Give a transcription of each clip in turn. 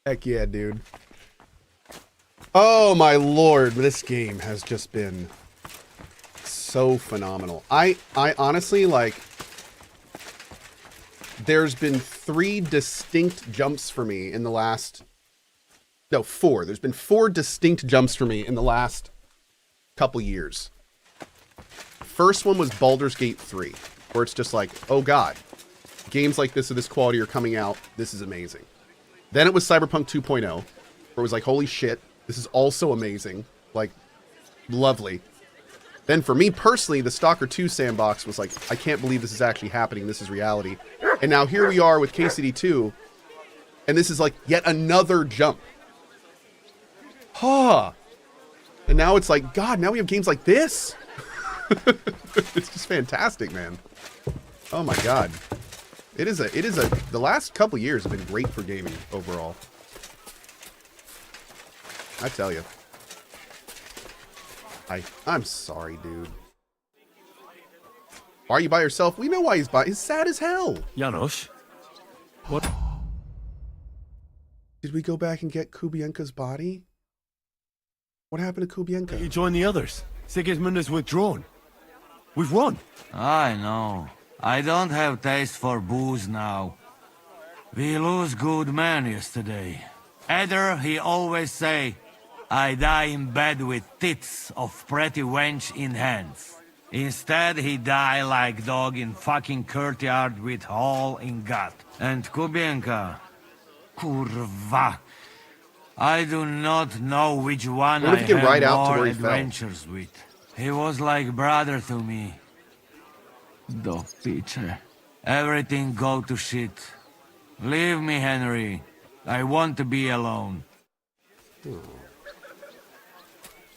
Heck yeah, dude. Oh my lord, this game has just been so phenomenal. I honestly, like, there's been 3 distinct jumps for me in the last, no, 4. There's been 4 distinct jumps for me in the last couple years. First one was Baldur's Gate 3, where it's just like, oh god, games like this of this quality are coming out. This is amazing. Then it was Cyberpunk 2.0, where it was like, holy shit, this is also amazing. Like, lovely. Then for me personally, the Stalker 2 sandbox was like, I can't believe this is actually happening. This is reality. And now here we are with KCD 2, and this is like yet another jump. Huh. And now it's like, God, now we have games like this? It's just fantastic, man. Oh my God. The last couple years have been great for gaming overall. I tell you. I'm sorry, dude. Why are you by yourself? We know why he's sad as hell. Janos? What? Did we go back and get Kubienka's body? What happened to Kubienka? You join the others. Sigismund has withdrawn. We've won. I know. I don't have taste for booze now. We lose good men yesterday. Eder, he always say, I die in bed with tits of pretty wench in hands. Instead, he die like dog in fucking courtyard with hole in gut. And Kubienka, kurwa. I do not know which one I have right out to more where he fell. adventures with. He was like brother to me. Dog teacher. Everything go to shit. Leave me, Henry. I want to be alone. Oh.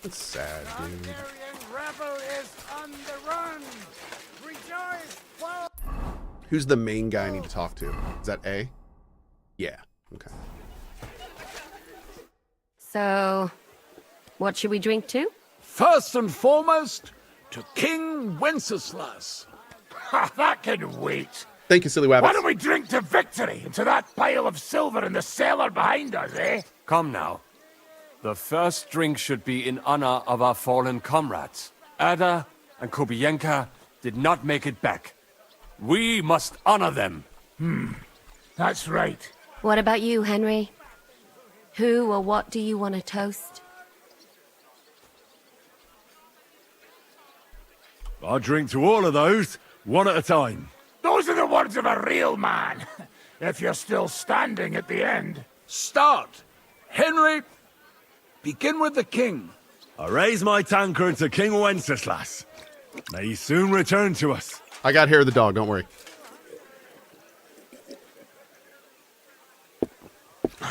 That's sad, dude. Who's the main guy I need to talk to? Is that A? Yeah. Okay. So, what should we drink to? First and foremost, to King Wenceslas. Ha, that can wait. Thank you, Silly Wabbits. Why don't we drink to victory and to that pile of silver in the cellar behind us, eh? Come now. The first drink should be in honor of our fallen comrades. Ada and Kubienka did not make it back. We must honor them. That's right. What about you, Henry? Who or what do you want to toast? I drink to all of those, one at a time. Those are the words of a real man. If you're still standing at the end. Start! Henry, begin with the king. I raise my tankard to King Wenceslas. May he soon return to us. I got hair of the dog, don't worry.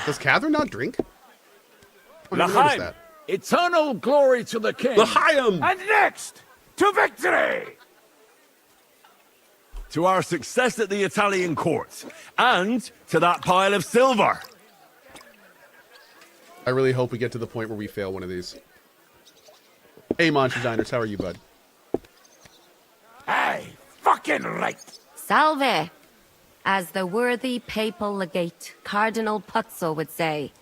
Does Catherine not drink? I didn't notice L'chaim, that. eternal glory to the king. L'chaim! And next, to victory! To our success at the Italian court, and to that pile of silver. I really hope we get to the point where we fail one of these. Hey, Monster Diners, how are you, bud? Aye, fucking right. Salve! As the worthy papal legate, Cardinal Puzzo would say.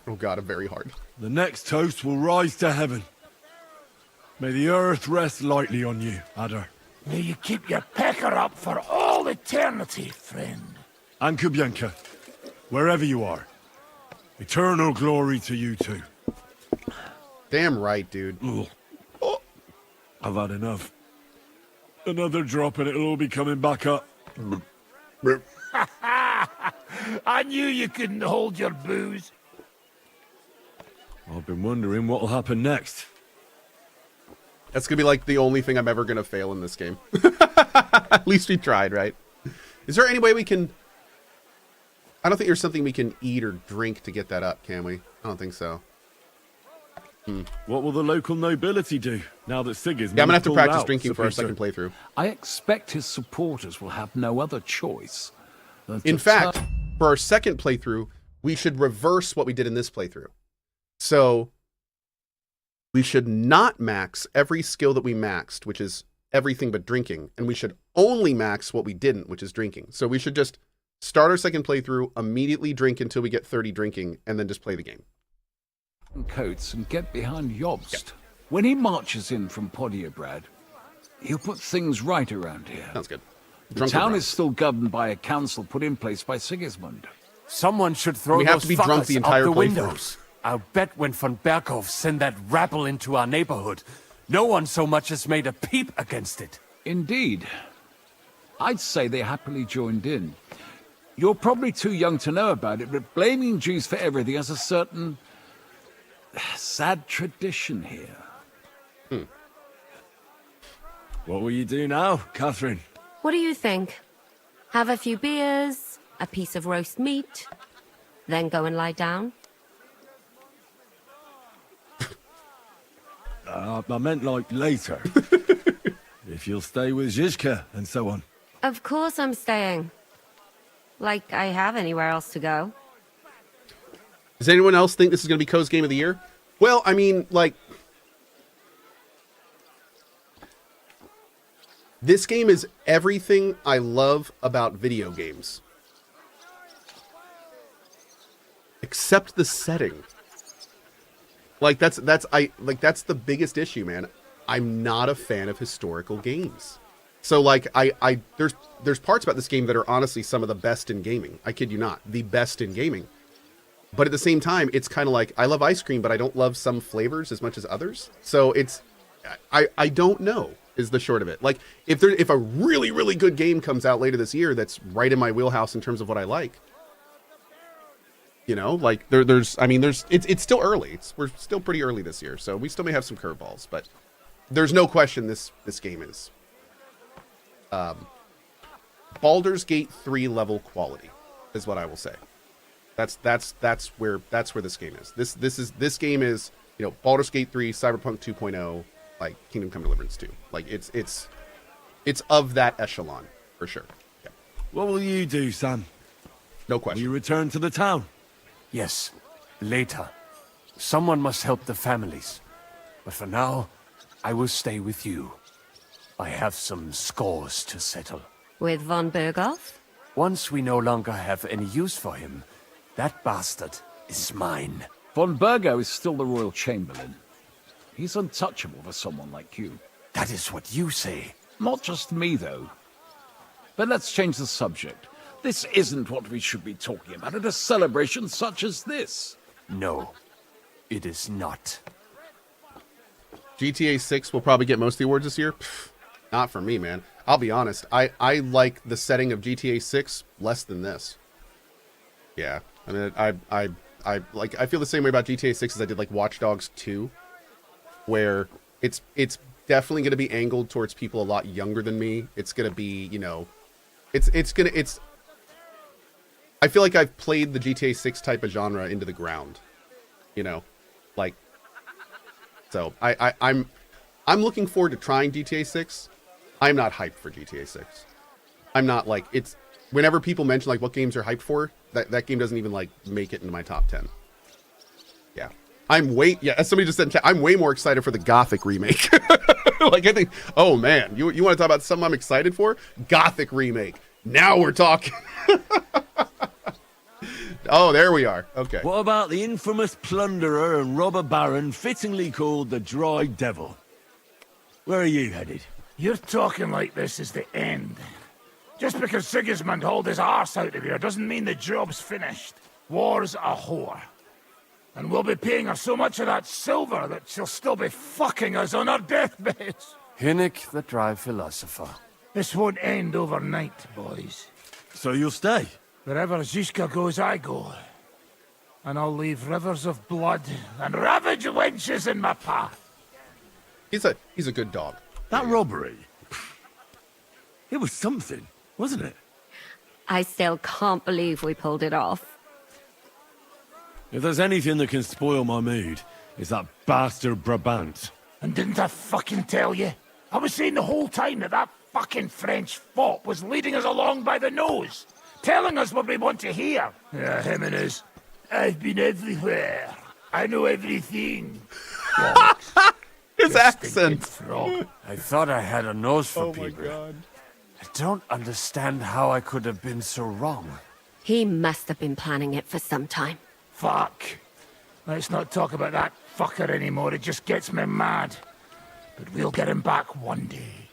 Oh god, I'm very hard. The next toast will rise to heaven. May the earth rest lightly on you, Adder. May you keep your pecker up for all eternity, friend. And Kubienka, wherever you are. Eternal glory to you too. Damn right, dude. Ugh. Oh, I've had enough. Another drop and it'll all be coming back up. I knew you couldn't hold your booze. I've been wondering what'll happen next. That's gonna be like the only thing I'm ever gonna fail in this game. At least we tried, right? Is there any way we can... I don't think there's something we can eat or drink to get that up, can we? I don't think so. What will the local nobility do now that Sigismund Yeah, I'm gonna have to pulled practice out, drinking for our Sabrina? second playthrough. I expect his supporters will have no other choice than to In fact, for our second playthrough, we should reverse what we did in this playthrough. So, we should not max every skill that we maxed, which is everything but drinking, and we should only max what we didn't, which is drinking. So we should just start our second playthrough, immediately drink until we get 30 drinking, and then just play the game. Coats and get behind Jobst. When he marches in from Podiebrad, he'll put things right around here. Sounds good. The town is still governed by a council put in place by Sigismund. Someone should throw We have those to be drunk fuckers the entire out the playthrough. windows. I'll bet when von Berghoff sent that rabble into our neighborhood, no one so much as made a peep against it. Indeed. I'd say they happily joined in. You're probably too young to know about it, but blaming Jews for everything has a certain sad tradition here. What will you do now, Catherine? What do you think? Have a few beers, a piece of roast meat, then go and lie down? I meant like later. If you'll stay with Zizka and so on. Of course I'm staying. Like I have anywhere else to go. Does anyone else think this is going to be Cohh's Game of the Year? Well, I mean, like... This game is everything I love about video games. Except the setting. Like that's the biggest issue, man. I'm not a fan of historical games. So like there's parts about this game that are honestly some of the best in gaming. I kid you not, the best in gaming. But at the same time, it's kind of like I love ice cream, but I don't love some flavors as much as others. So it's I don't know is the short of it. Like if a really, really good game comes out later this year that's right in my wheelhouse in terms of what I like, you know, like it's still early. We're still pretty early this year, so we still may have some curveballs, but there's no question this game is Baldur's Gate 3 level quality is what I will say. That's where this game is. This game is, you know, Baldur's Gate 3, Cyberpunk 2.0, like Kingdom Come Deliverance 2. Like it's of that echelon for sure. Yeah. What will you do, Sam? No Will question. you return to the town? Yes, later. Someone must help the families. But for now, I will stay with you. I have some scores to settle. With von Berghoff? Once we no longer have any use for him, that bastard is mine. Von Bergo is still the royal chamberlain. He's untouchable for someone like you. That is what you say. Not just me, though. But let's change the subject. This isn't what we should be talking about at a celebration such as this. No, it is not. GTA 6 will probably get most of the awards this year. Pfft, not for me, man. I'll be honest. I like the setting of GTA 6 less than this. Yeah, I mean, I feel the same way about GTA 6 as I did like Watch Dogs 2, where it's definitely going to be angled towards people a lot younger than me. It's going to be, you know, I feel like I've played the GTA 6 type of genre into the ground, you know, like, so I'm looking forward to trying GTA 6. I'm not hyped for GTA 6. I'm not like, it's, whenever people mention like what games are hyped for, that game doesn't even like make it into my top 10. Yeah. As somebody just said, I'm way more excited for the Gothic remake. Like, I think, oh man, you want to talk about something I'm excited for? Gothic remake. Now we're talking. Oh, there we are. Okay. What about the infamous plunderer and robber baron fittingly called the Dry Devil? Where are you headed? You're talking like this is the end. Just because Sigismund hauled his arse out of here doesn't mean the job's finished. War's a whore. And we'll be paying her so much of that silver that she'll still be fucking us on our deathbeds. Hinnick, the dry philosopher. This won't end overnight, boys. So you'll stay? Wherever Zizka goes, I go. And I'll leave rivers of blood and ravaged wenches in my path. He's a good dog. That robbery? It was something, wasn't it? I still can't believe we pulled it off. If there's anything that can spoil my mood, it's that bastard Brabant. And didn't I fucking tell you? I was saying the whole time that fucking French fop was leading us along by the nose, telling us what we want to hear. Yeah, him and his, I've been everywhere. I know everything. His accent. Frog. I thought I had a nose for Oh my people. god. I don't understand how I could have been so wrong. He must have been planning it for some time. Fuck. Let's not talk about that fucker anymore. It just gets me mad. But we'll get him back one day.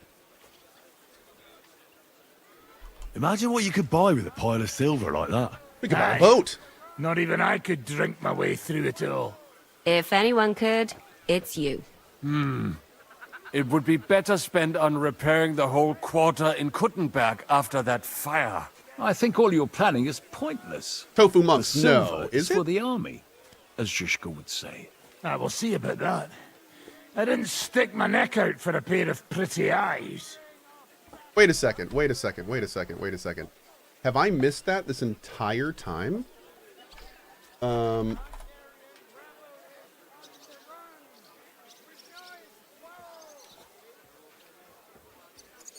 Imagine what you could buy with a pile of silver like that. We could buy Aye. a boat. Not even I could drink my way through it all. If anyone could, it's you. It would be better spent on repairing the whole quarter in Kuttenberg after that fire. I think all your planning is pointless. Tofu The monks, silver no. Is for it? the army, as Zhishka would say. We'll see about that. I didn't stick my neck out for a pair of pretty eyes. Wait a second. Have I missed that this entire time?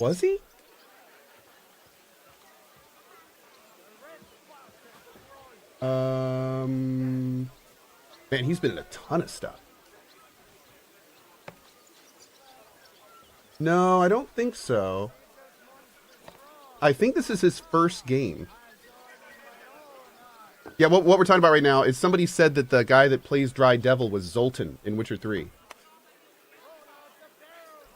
Was he? Man, he's been in a ton of stuff. No, I don't think so. I think this is his first game. Yeah, what we're talking about right now is somebody said that the guy that plays Dry Devil was Zoltan in Witcher 3.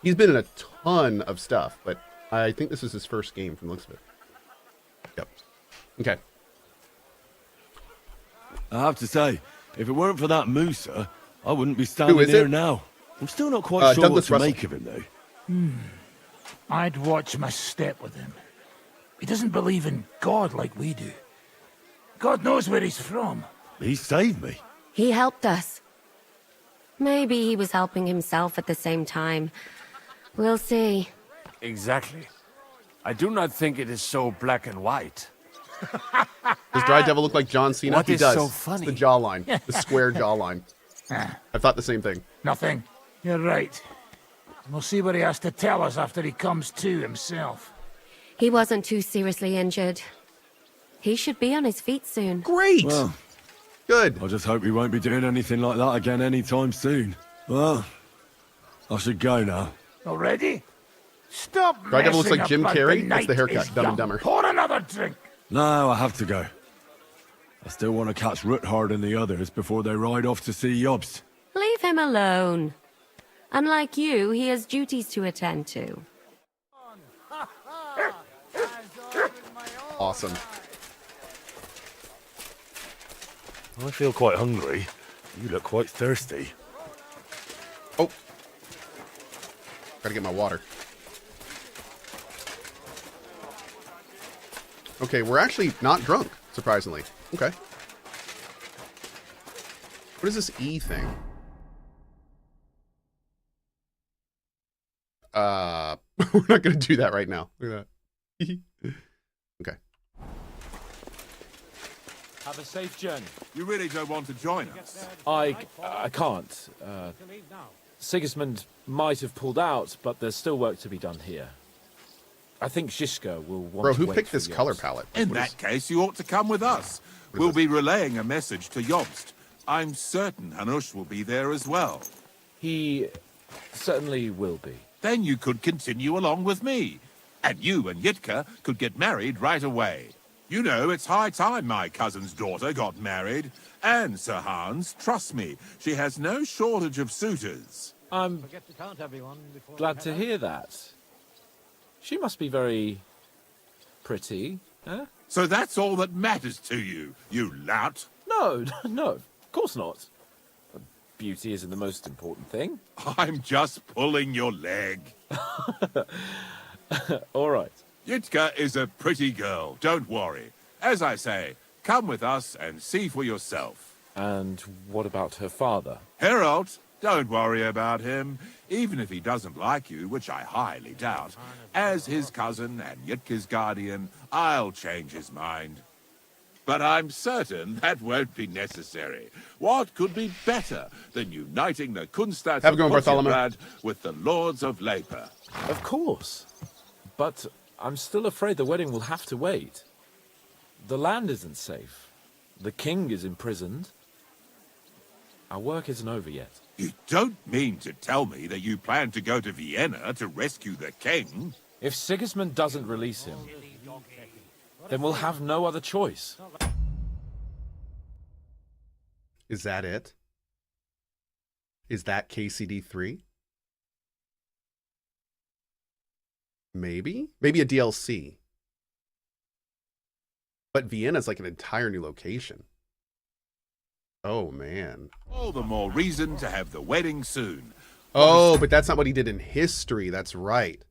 He's been in a ton of stuff, but I think this is his first game from the looks of it. Yep. Okay. I have to say, if it weren't for that Musa, I wouldn't be standing is here it? now. I'm still not quite sure Douglas what to Russell. make of him, though. I'd watch my step with him. He doesn't believe in God like we do. God knows where he's from. He saved me. He helped us. Maybe he was helping himself at the same time. We'll see. Exactly. I do not think it is so black and white. Does Dry Devil look like John Cena? What He is does. so It's funny? the jawline. The square jawline. I thought the same thing. Nothing. You're right. We'll see what he has to tell us after he comes to himself. He wasn't too seriously injured. He should be on his feet soon. Great. Well, Good. I just hope he won't be doing anything like that again anytime soon. Well, I should go now. Already? Stop Dry Devil looks messing like Jim about Carrey. the That's the night haircut. is Dumb and young. Dumber. Pour another drink. No, I have to go. I still want to catch Ruthard and the others before they ride off to see Jobst. Leave him alone. Unlike you, he has duties to attend to. Awesome. I feel quite hungry. You look quite thirsty. Oh. Gotta get my water. Okay, we're actually not drunk, surprisingly. Okay. What is this E thing? We're not gonna do that right now. Look at that. Okay. Have a safe journey. You really don't want to join us? I can't. Sigismund might have pulled out, but there's still work to be done here. I think Zhishka will want Bro, to who wait picked for this Jobst. color palette? In What is- that case, you ought to come with us. We'll be relaying a message to Jobst. I'm certain Hanush will be there as well. He certainly will be. Then you could continue along with me. And you and Yitka could get married right away. You know, it's high time my cousin's daughter got married. And, Sir Hans, trust me, she has no shortage of suitors. I'm glad to hear that. She must be very pretty, huh? So that's all that matters to you, you lout. No, no, of course not. Beauty isn't the most important thing. I'm just pulling your leg. All right. Yitka is a pretty girl, don't worry. As I say, come with us and see for yourself. And what about her father? Herald, don't worry about him. Even if he doesn't like you, which I highly doubt, as his cousin and Yitka's guardian, I'll change his mind. But I'm certain that won't be necessary. What could be better than uniting the Kunstadt Have a of good one, Bartholomew. Potjebrad with the Lords of Leper? Of course. But I'm still afraid the wedding will have to wait. The land isn't safe. The king is imprisoned. Our work isn't over yet. You don't mean to tell me that you plan to go to Vienna to rescue the king? If Sigismund doesn't release him, then we'll have no other choice. Is that it? Is that KCD3? Maybe? Maybe a DLC. But Vienna's like an entire new location. Oh, man. All the more reason to have the wedding soon. Oh, but that's not what he did in history. That's right.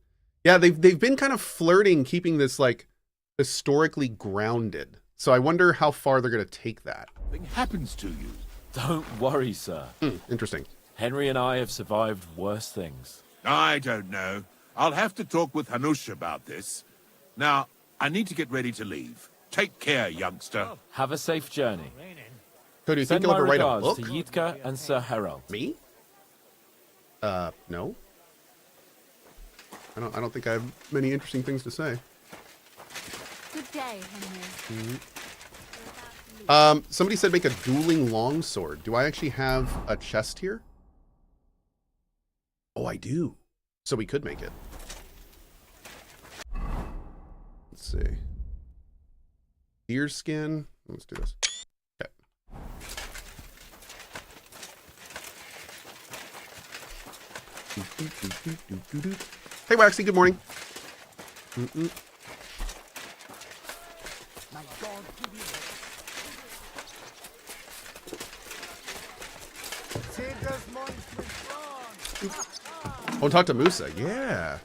Yeah, they've been kind of flirting, keeping this like historically grounded. So I wonder how far they're going to take that. Nothing happens to you. Don't worry, sir. Interesting. Henry and I have survived worse things. I don't know. I'll have to talk with Hanush about this. Now, I need to get ready to leave. Take care, youngster. Have a safe journey. So do you Send think you'll my ever write a regards book? to Yitka and Sir Harold. Me? No. I don't think I have many interesting things to say. Good day, Henry. Somebody said make a dueling longsword. Do I actually have a chest here? Oh, I do. So we could make it. Let's see. Deer skin. Let's do this. Okay. Hey, Waxy. Good morning. Oh, talk to Musa. Yeah.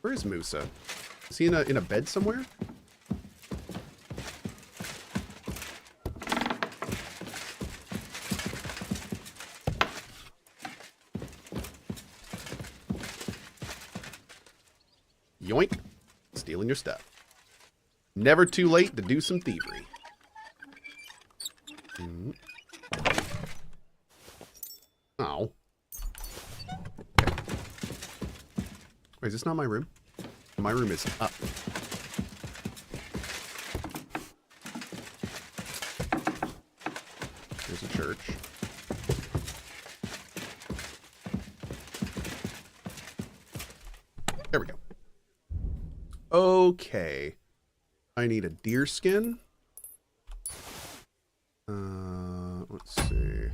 Where is Musa? Is he in a bed somewhere? Yoink. Stealing your stuff. Never too late to do some thievery. Oh. Wait, is this not my room? My room is up. There's a church. There we go. Okay. I need a deer skin. Let's see.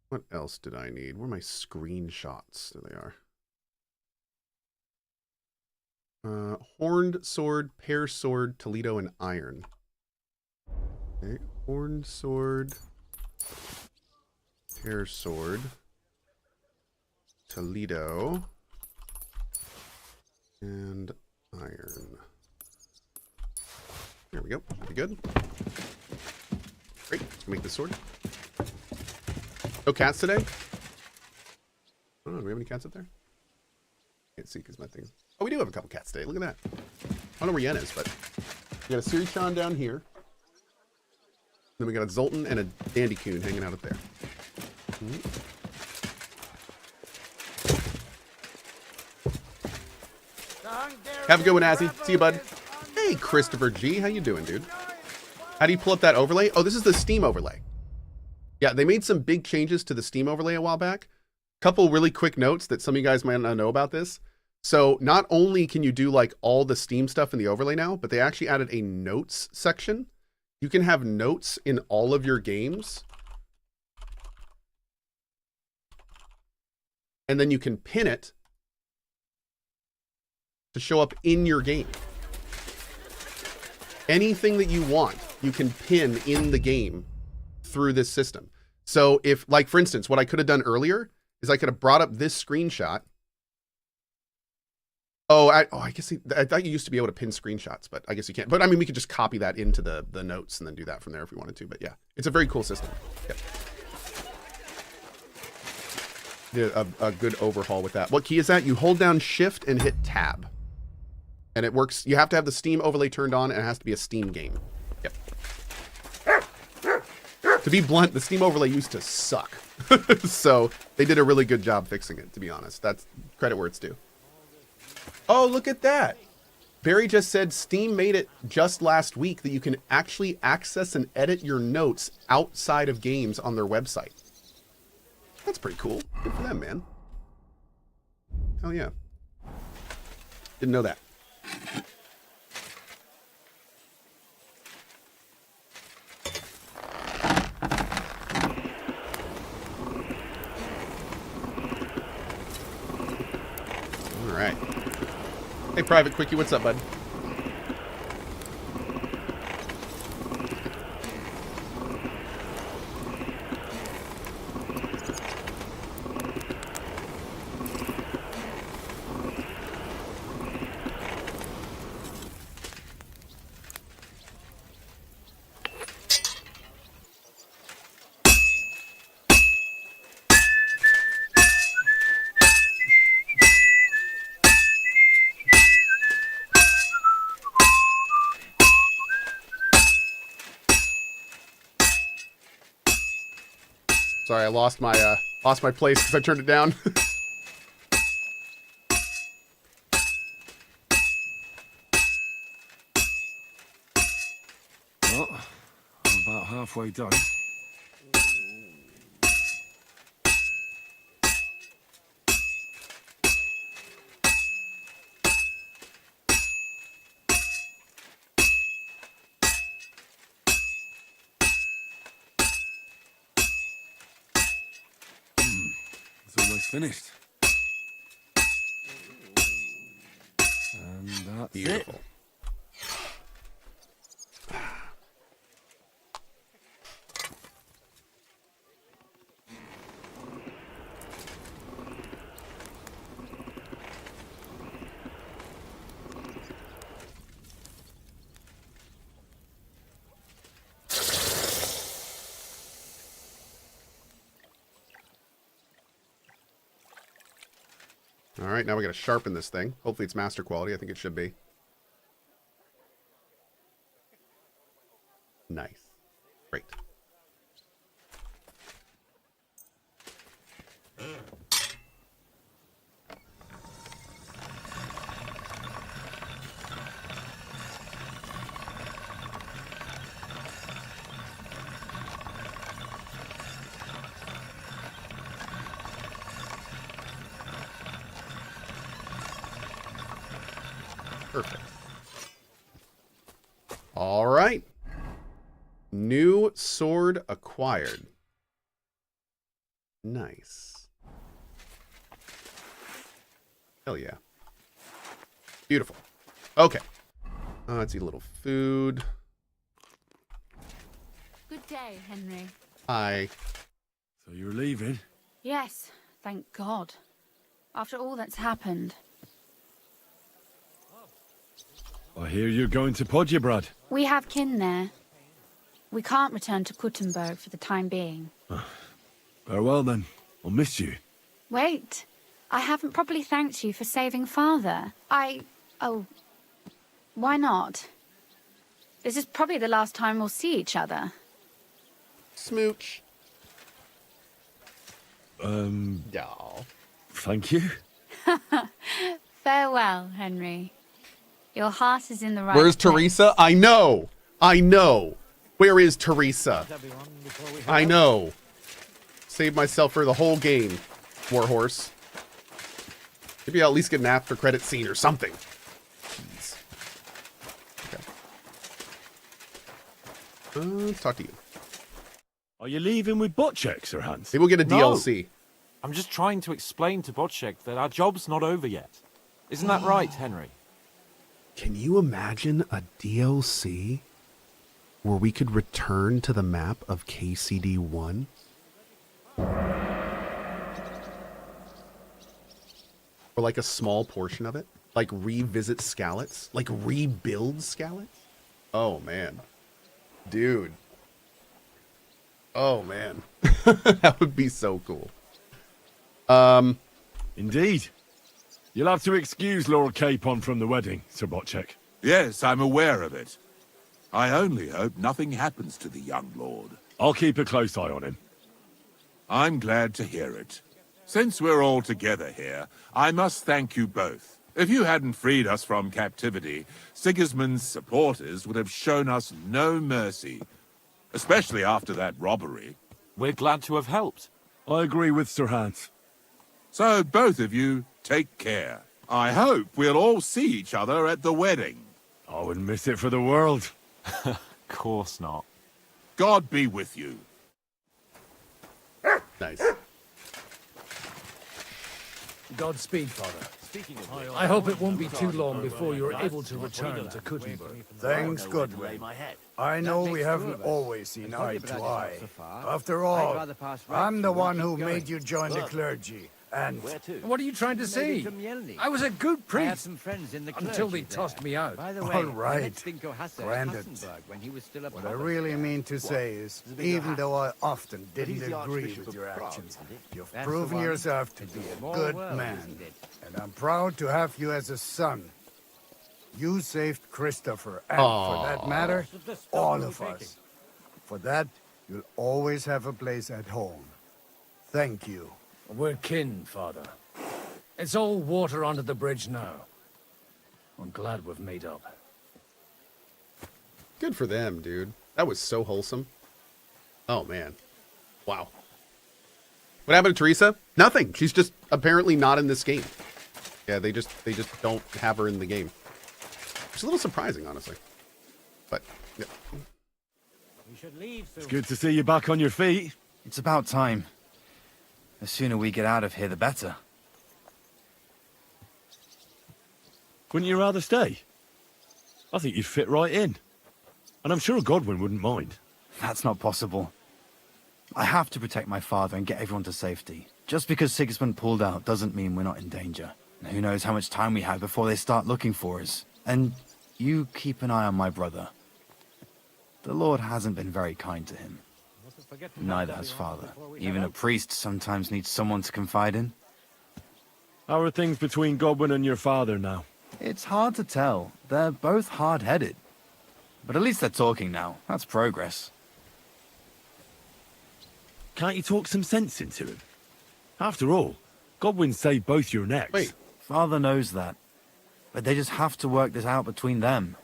What else did I need? Where are my screenshots? There they are. Horned sword, pear sword, Toledo, and iron. Okay, horned sword, pear sword, Toledo, and iron. There we go. Should be good. Great. Let's make this sword. No cats today? Oh, do we have any cats up there? Can't see because my thing. Oh, we do have a couple cats today. Look at that. I don't know where Yen is, but we got a Sirichan down here. Then we got a Zoltan and a Dandycoon hanging out up there. Have a good one, Azzy. See you, bud. Hey, Christopher G. How you doing, dude? How do you pull up that overlay? Oh, this is the Steam overlay. Yeah, they made some big changes to the Steam overlay a while back. Couple really quick notes that some of you guys might not know about this. So not only can you do like all the Steam stuff in the overlay now, but they actually added a notes section. You can have notes in all of your games. And then you can pin it to show up in your game. Anything that you want, you can pin in the game through this system. So if, like, for instance, what I could have done earlier is I could have brought up this screenshot. I guess I thought you used to be able to pin screenshots, but I guess you can't. But I mean, we could just copy that into the notes and then do that from there if we wanted to. But yeah, it's a very cool system. Yep. Did a good overhaul with that. What key is that? You hold down Shift and hit Tab. And it works. You have to have the Steam overlay turned on, and it has to be a Steam game. Yep. To be blunt, the Steam overlay used to suck. So they did a really good job fixing it, to be honest. That's credit where it's due. Oh, look at that. Barry just said Steam made it just last week that you can actually access and edit your notes outside of games on their website. That's pretty cool. Good for them, man. Hell yeah. Didn't know that. right. Hey, Private Quickie, what's up, bud? Sorry, I lost my place because I turned it down. Well, I'm about halfway done. It's almost finished. And that's Beautiful. it. All right, now we got to sharpen this thing. Hopefully it's master quality. I think it should be. Nice. Great. Perfect. All right. New sword acquired. Nice. Hell yeah. Beautiful. Okay. Let's eat a little food. Good day, Henry. Hi. So you're leaving? Yes, thank God. After all that's happened. I hear you're going to Podjebrad. We have kin there. We can't return to Kuttenberg for the time being. Farewell then. I'll miss you. Wait. I haven't properly thanked you for saving Father. Oh. Why not? This is probably the last time we'll see each other. Smooch. Doll. Thank you. Farewell, Henry. Your heart is in the right Where's place. Teresa? I know. I know. Where is Teresa? I know. Saved myself for the whole game, Warhorse. Maybe I'll at least get an after credit scene or something. Jeez. Okay. Let's talk to you. Are you leaving with butt checks, Sir Hans? Maybe we'll get a No. DLC. I'm just trying to explain to Bocek that our job's not over yet. Isn't that right, Henry? Can you imagine a DLC where we could return to the map of KCD1? Or like a small portion of it? Like revisit Skalitz? Like rebuild Skalitz? Oh, man. Dude. Oh, man. That would be so cool. Indeed. You'll have to excuse Lord Capon from the wedding, Sir Bocek. Yes, I'm aware of it. I only hope nothing happens to the young lord. I'll keep a close eye on him. I'm glad to hear it. Since we're all together here, I must thank you both. If you hadn't freed us from captivity, Sigismund's supporters would have shown us no mercy, especially after that robbery. We're glad to have helped. I agree with Sir Hans. So both of you, take care. I hope we'll all see each other at the wedding. I wouldn't miss it for the world. Of course not. God be with you. Nice. Godspeed, Father. I hope it won't be too long before you're able to return to Kuttenberg. Thanks, Goodwin. I know we haven't always seen eye to eye. After all, I'm the one who made you join the clergy. And What are you trying to say? I was a good priest until they tossed me out. all right, granted. What I really mean to say is, even though I often didn't agree with your actions, you've proven yourself to be a good man. And I'm proud to have you as a son. You saved Christopher, and for that matter, all of us. For that, you'll always have a place at home. Thank you. We're kin, Father. It's all water under the bridge now. I'm glad we've made up. Good for them, dude. That was so wholesome. Oh, man. Wow. What happened to Teresa? Nothing. She's just apparently not in this game. Yeah, they just don't have her in the game. It's a little surprising, honestly. But, yeah. It's good to see you back on your feet. It's about time. The sooner we get out of here, the better. Wouldn't you rather stay? I think you'd fit right in. And I'm sure Godwin wouldn't mind. That's not possible. I have to protect my father and get everyone to safety. Just because Sigismund pulled out doesn't mean we're not in danger. And who knows how much time we have before they start looking for us. And you keep an eye on my brother. The Lord hasn't been very kind to him. Neither has Father. Even a priest sometimes needs someone to confide in. How are things between Godwin and your father now? It's hard to tell. They're both hard-headed. But at least they're talking now. That's progress. Can't you talk some sense into him? After all, Godwin saved both your necks. Wait. Father knows that. But they just have to work this out between them.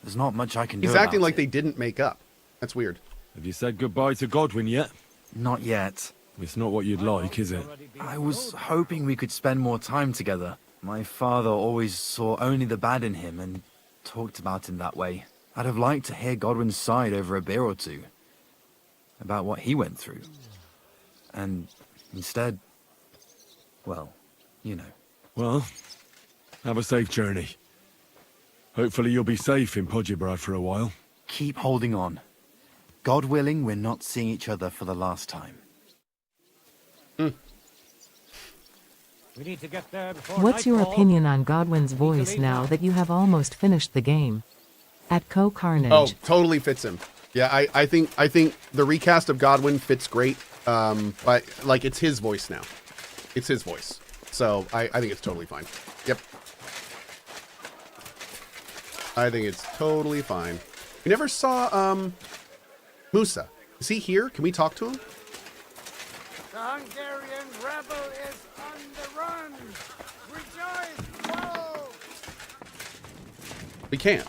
There's not much I can do He's about acting like it. they didn't make up. That's weird. Have you said goodbye to Godwin yet? Not yet. It's not what you'd like, is it? I was hoping we could spend more time together. My father always saw only the bad in him and talked about him that way. I'd have liked to hear Godwin's side over a beer or two. About what he went through. And instead, well, you know. Well, have a safe journey. Hopefully you'll be safe in Podjebrad for a while. Keep holding on. God willing, we're not seeing each other for the last time. We need to get there before What's your nightfall. opinion on Godwin's voice now that you have almost finished the game? At CohhCarnage. Oh, totally fits him. Yeah, I think the recast of Godwin fits great. But like it's his voice now. It's his voice. So I think it's totally fine. Yep. I think it's totally fine. We never saw Musa. Is he here? Can we talk to him? The Hungarian rebel is on the run! Rejoice! Whoa! We can't.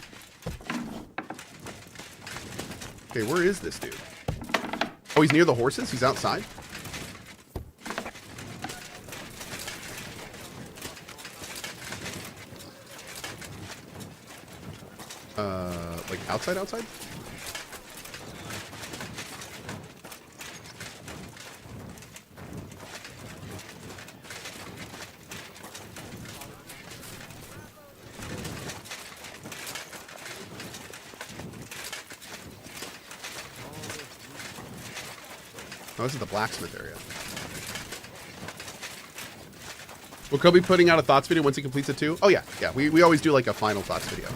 Okay, where is this dude? Oh, he's near the horses? He's outside? Like outside? Oh, this is the blacksmith area. Will Kobe be putting out a thoughts video once he completes it too? Oh yeah, we always do like a final thoughts video.